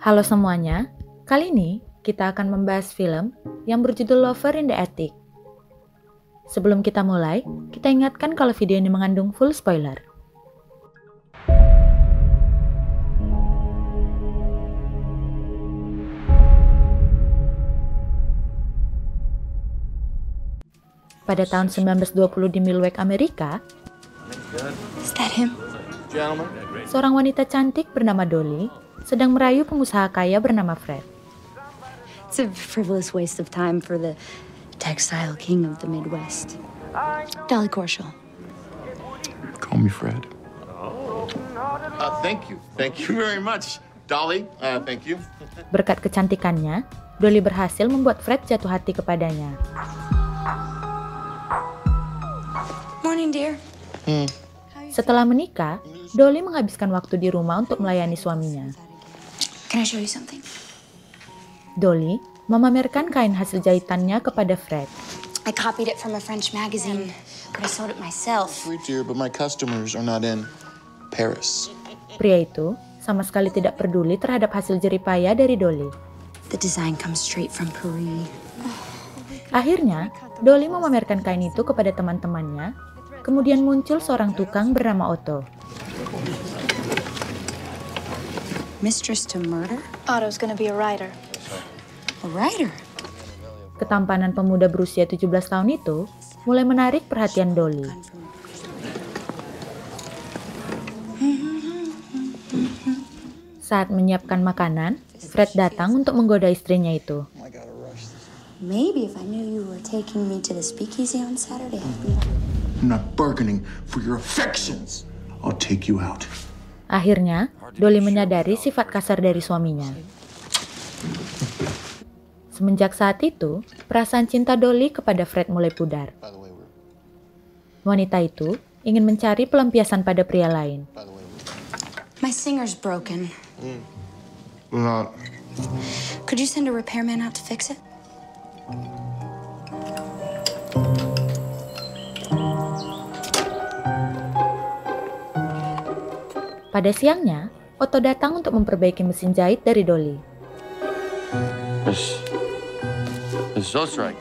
Halo semuanya, kali ini kita akan membahas film yang berjudul Lover in the Attic. Sebelum kita mulai, kita ingatkan kalau video ini mengandung full spoiler. Pada tahun 1920 di Milwaukee, Amerika, Is that him? seorang wanita cantik bernama Dolly sedang merayu pengusaha kaya bernama Fred. It's a frivolous waste of time for the textile king of the Midwest. Dolly Corshall. Call me Fred. Thank you. Thank you very much, Dolly. Thank you. Berkat kecantikannya, Dolly berhasil membuat Fred jatuh hati kepadanya. Morning, dear. Setelah menikah, Dolly menghabiskan waktu di rumah untuk melayani suaminya. Can I show you something? Dolly memamerkan kain hasil jahitannya kepada Fred. I copied it from a French magazine, but I sewed it myself. Sweet dear, but my customers are not in Paris. Pria itu sama sekali tidak peduli terhadap hasil jeripaya dari Dolly. The design comes straight from Paris. Akhirnya, Dolly memamerkan kain itu kepada teman-temannya. Kemudian muncul seorang tukang bernama Otto. Mistress to murder? Otto's gonna be a writer. A writer? Ketampanan pemuda berusia 17 tahun itu mulai menarik perhatian Dolly. Saat menyiapkan makanan, Fred datang untuk menggoda istrinya itu. Maybe if I knew you were taking me to the speakeasy on Saturday, I'd be... I'm not bargaining for your affections. I'll take you out. Akhirnya, Dolly menyadari sifat kasar dari suaminya. Semenjak saat itu, perasaan cinta Dolly kepada Fred mulai pudar. Wanita itu ingin mencari pelampiasan pada pria lain. My singer's broken. Not. Could you send a repairman out to fix it? Pada siangnya, Otto datang untuk memperbaiki mesin jahit dari Dolly. Miss Osterreich.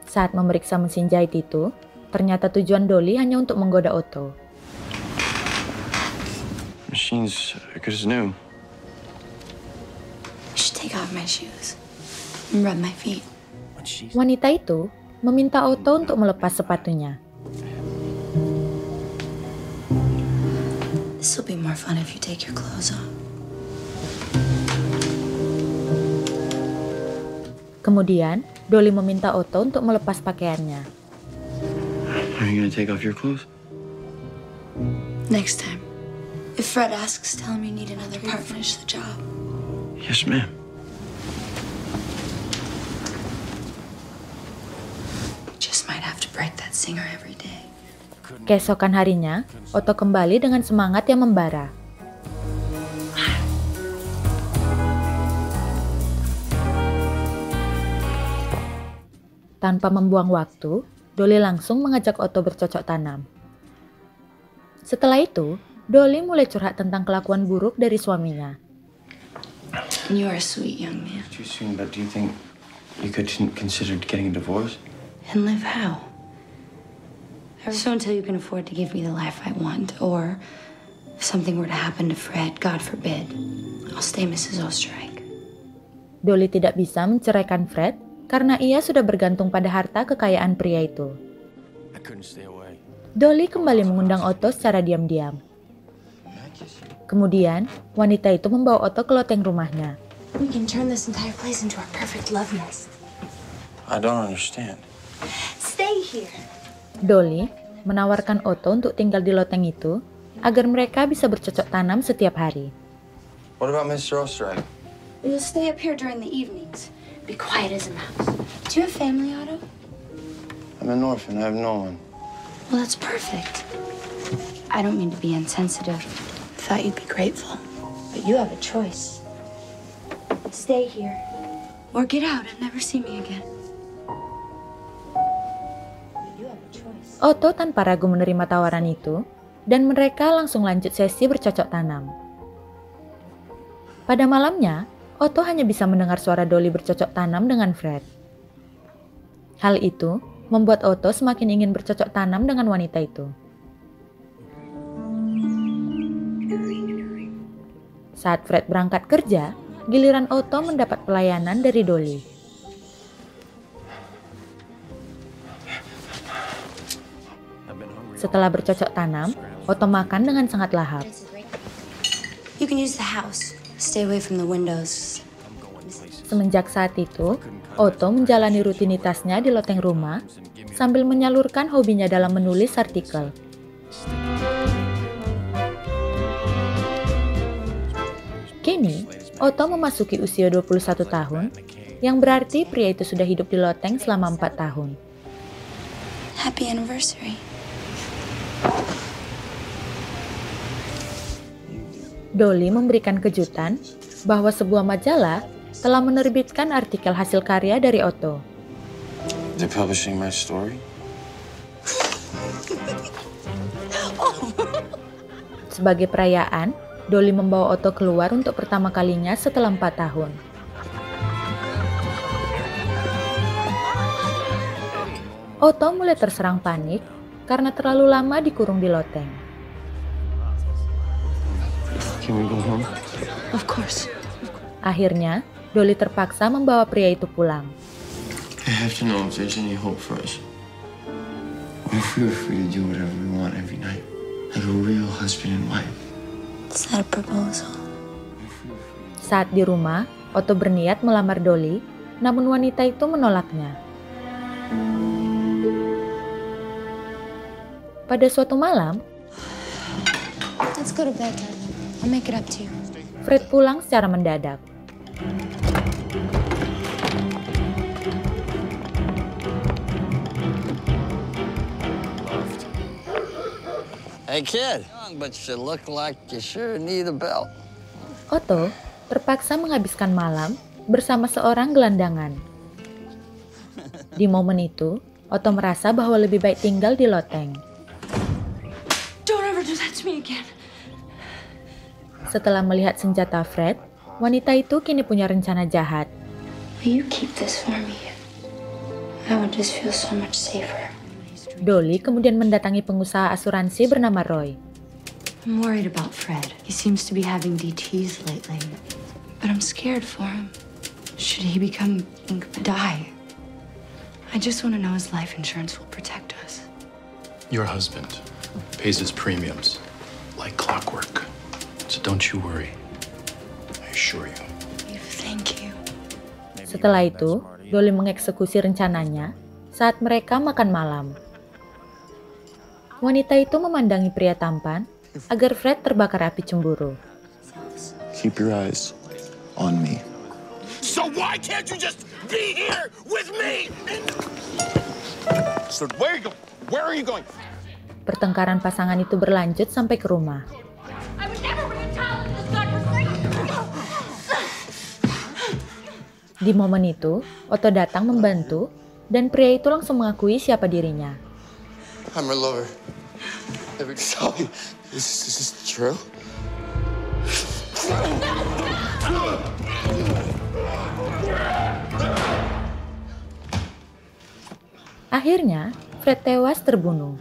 Saat memeriksa mesin jahit itu, ternyata tujuan Dolly hanya untuk menggoda Otto. Machine's good as new. I should take off my shoes and rub my feet. Wanita itu meminta Otto untuk melepas sepatunya. This will be more fun if you take your clothes off. Kemudian, Dolly meminta Otto untuk melepas pakaiannya. Are you gonna take off your clothes? Next time. If Fred asks, tell him you need another part, finish the job. Yes, ma'am. Just might have to break that singer every day. Keesokan harinya, Otto kembali dengan semangat yang membara. Tanpa membuang waktu, Dolly langsung mengajak Otto bercocok tanam. Setelah itu, Dolly mulai curhat tentang kelakuan buruk dari suaminya. You're a sweet young man. Too soon, but do you think you could consider getting a divorce? And live how? So until you can afford to give me the life I want, or if something were to happen to Fred, God forbid, I'll stay Mrs. Osterreich. Dolly tidak bisa menceraikan Fred karena ia sudah bergantung pada harta kekayaan pria itu. I couldn't stay away. Dolly kembali mengundang Otto secara diam-diam. Kemudian, wanita itu membawa Otto ke loteng rumahnya. We can turn this entire place into a perfect love nest. I don't understand. Stay here. Dolly menawarkan Otto untuk tinggal di loteng itu agar mereka bisa bercocok tanam setiap hari. What about Mr. Osterreich? You'll stay up here during the evenings. Be quiet as a mouse. Do you have family, Otto? I'm an orphan. I have no one. Well, that's perfect. I don't mean to be insensitive. I thought you'd be grateful. But you have a choice. Stay here. Or get out and never see me again. You have a choice. Otto tanpa ragu menerima tawaran itu, dan mereka langsung lanjut sesi bercocok tanam. Pada malamnya, Otto hanya bisa mendengar suara Dolly bercocok tanam dengan Fred. Hal itu membuat Otto semakin ingin bercocok tanam dengan wanita itu. Saat Fred berangkat kerja, giliran Otto mendapat pelayanan dari Dolly. Setelah bercocok tanam, Otto makan dengan sangat lahap. You can use the house. Stay away from the windows. Semenjak saat itu, Otto menjalani rutinitasnya di loteng rumah sambil menyalurkan hobinya dalam menulis artikel. Kini, Otto memasuki usia 21 tahun, yang berarti pria itu sudah hidup di loteng selama 4 tahun. Happy anniversary. Dolly memberikan kejutan bahwa sebuah majalah telah menerbitkan artikel hasil karya dari Otto. They're publishing my story? Sebagai perayaan, Dolly membawa Otto keluar untuk pertama kalinya setelah 4 tahun. Otto mulai terserang panik karena terlalu lama dikurung di loteng. Can we go home? Of course. Akhirnya, Dolly terpaksa membawa pria itu pulang. I have to know if there's any hope for us. What if we were free to do whatever we want every night? Like a real husband and wife? Is that a proposal? Saat di rumah, Otto berniat melamar Dolly, namun wanita itu menolaknya. Pada suatu malam, Let's go to bed, Dad. I'll make it up to you. Fred pulang secara mendadak. Hey kid, but you look like you sure need a belt. Otto terpaksa menghabiskan malam bersama seorang gelandangan. Di momen itu, Otto merasa bahwa lebih baik tinggal di loteng. Don't ever do that to me again. Setelah melihat senjata Fred, wanita itu kini punya rencana jahat. Will you keep this for me? I would just feel so much safer. Dolly kemudian mendatangi pengusaha asuransi bernama Roy. I'm worried about Fred. He seems to be having DTs lately. But I'm scared for him. Should he die? I just want to know his life insurance will protect us. Your husband pays his premiums like clockwork. So don't you worry. I assure you. Thank you. Setelah itu, Dolly mengeksekusi rencananya saat mereka makan malam. Wanita itu memandangi pria tampan agar Fred terbakar api cemburu. Keep your eyes on me. So why can't you just be here with me? So where are you going? Pertengkaran pasangan itu berlanjut sampai ke rumah. Di momen itu, Otto datang membantu dan pria itu langsung mengakui siapa dirinya. I'm her lover. Sorry. Is this true? Akhirnya, Fred tewas terbunuh.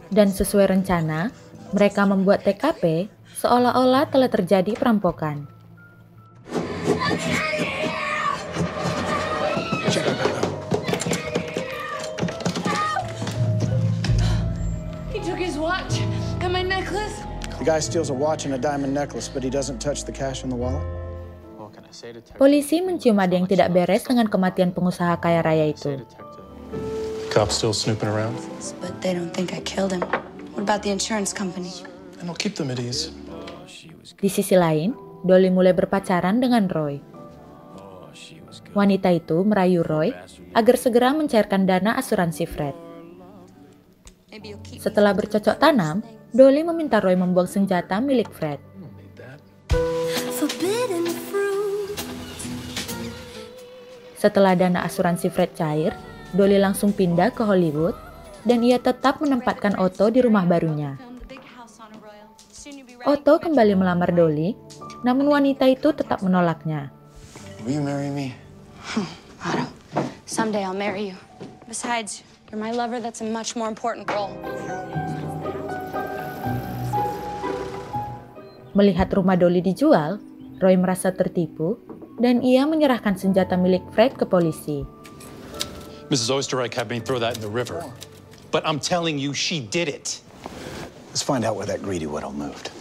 Dan sesuai rencana, mereka membuat TKP seolah-olah telah terjadi perampokan. He took his watch and my necklace. The guy steals a watch and a diamond necklace, but he doesn't touch the cash in the wallet. Polisi mencium ada yang tidak beres dengan kematian pengusaha kaya raya itu. Cops still snooping around? But they don't think I killed him. What about the insurance company? And I'll keep them at ease. Di sisi lain, Dolly mulai berpacaran dengan Roy. Wanita itu merayu Roy agar segera mencairkan dana asuransi Fred. Setelah bercocok tanam, Dolly meminta Roy membuang senjata milik Fred. Setelah dana asuransi Fred cair, Dolly langsung pindah ke Hollywood dan ia tetap menempatkan Otto di rumah barunya. Otto kembali melamar Dolly, namun wanita itu tetap menolaknya. Will you marry me? Otto, someday I'll marry you. Besides, you're my lover. That's a much more important role. Melihat rumah Dolly dijual, Roy merasa tertipu dan ia menyerahkan senjata milik Fred ke polisi. Mrs. Oesterreich had me throw that in the river. But I'm telling you, she did it. Let's find out where that greedy widow moved.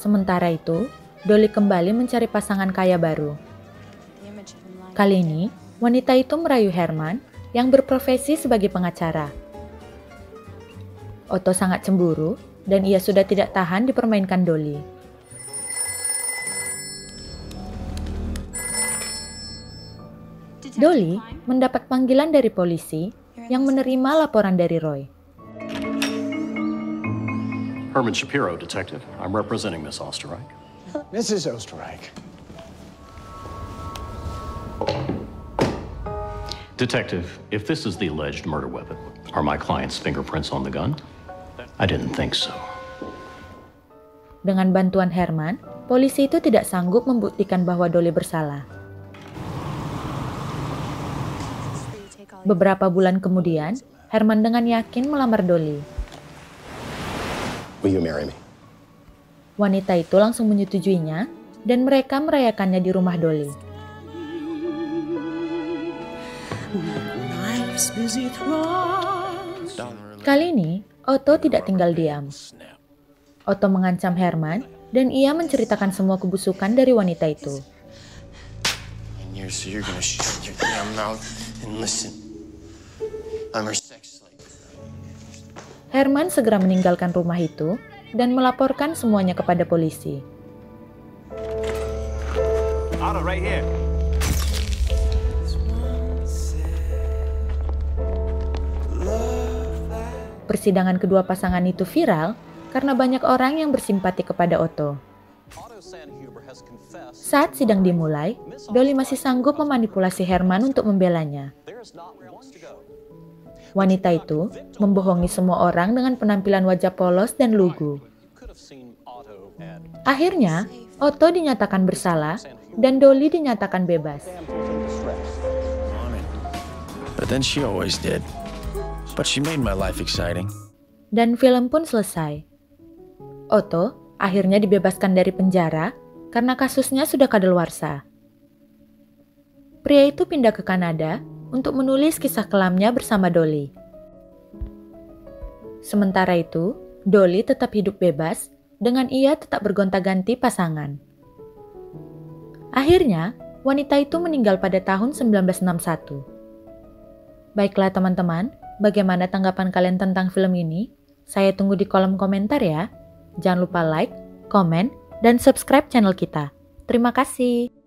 Sementara itu, Dolly kembali mencari pasangan kaya baru. Kali ini, wanita itu merayu Herman yang berprofesi sebagai pengacara. Otto sangat cemburu dan ia sudah tidak tahan dipermainkan Dolly. Dolly mendapat panggilan dari polisi yang menerima laporan dari Roy. Herman Shapiro, detective. I'm representing Miss Oesterreich. Mrs. Oesterreich. Detective, if this is the alleged murder weapon, are my client's fingerprints on the gun? I didn't think so. Dengan bantuan Herman, polisi itu tidak sanggup membuktikan bahwa Dolly bersalah. Beberapa bulan kemudian, Herman dengan yakin melamar Dolly. Will you marry me? Wanita itu langsung menyetujuinya dan mereka merayakannya di rumah Dolly. Kali ini, Otto tidak tinggal diam. Otto mengancam Herman dan ia menceritakan semua kebusukan dari wanita itu. So you're gonna shut your damn mouth and listen. I'm her sex slave. Herman segera meninggalkan rumah itu dan melaporkan semuanya kepada polisi. Otto, right here. Persidangan kedua pasangan itu viral karena banyak orang yang bersimpati kepada Otto. Saat sidang dimulai, Dolly masih sanggup memanipulasi Herman untuk membelanya. Wanita itu membohongi semua orang dengan penampilan wajah polos dan lugu. Akhirnya, Otto dinyatakan bersalah dan Dolly dinyatakan bebas. But then she always did. But she made my life exciting. Dan film pun selesai. Otto akhirnya dibebaskan dari penjara karena kasusnya sudah kadaluarsa. Pria itu pindah ke Kanada untuk menulis kisah kelamnya bersama Dolly. Sementara itu, Dolly tetap hidup bebas dengan ia tetap bergonta-ganti pasangan. Akhirnya, wanita itu meninggal pada tahun 1961. Baiklah teman-teman, bagaimana tanggapan kalian tentang film ini? Saya tunggu di kolom komentar ya. Jangan lupa like, komen, dan subscribe channel kita. Terima kasih.